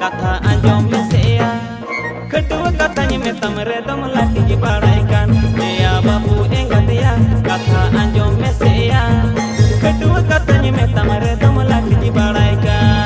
kata anjom meseya kedua katanya metam redom laki dibaraikan ya babu enggak ya kata anjom meseya kedua katanya metam redom laki dibaraikan.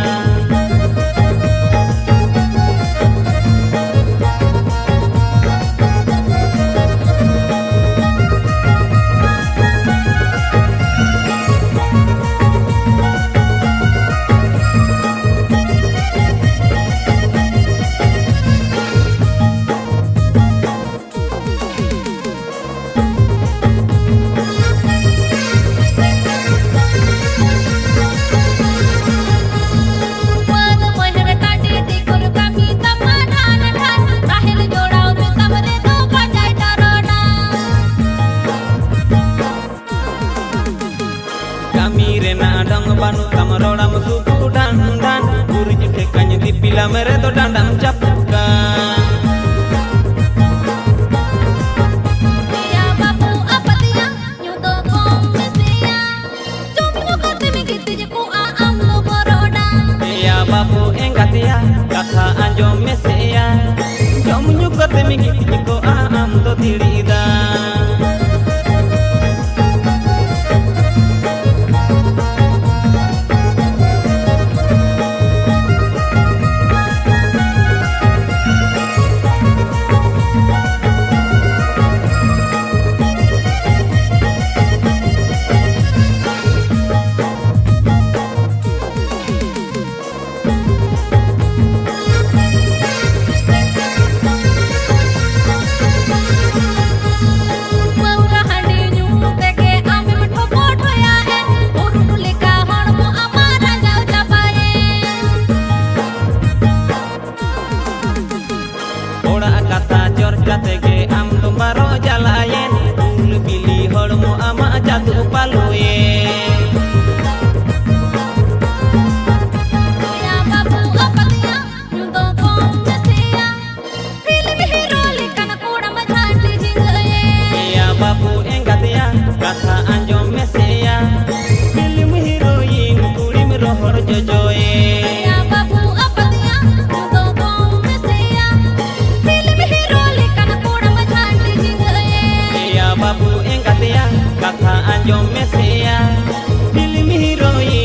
Banu tamaroda musuku dan buri jekanya di pila meredo dandam capukan. Ya babu apa dia nyuto komisia cumi nukati mikiti jeku aam lo boroda. Ya babu enggak ya kata anjom meseya cumi nukati mikiti jeku aam lo tirida. Tege am tumbaro jalayen ul bili holmo ama jatuh paluye. Ya babu apa dia nyuto komisia film hero lekana kuda majhanti jingaye. Ya babu enggak ya kata anjom meseya film heroin kulim rohor jojoye. Ya babu apa dia nyuto komisia film hero lekana kuda majhanti jingaye. Ya babu enggak ya kata anjom meseya film heroin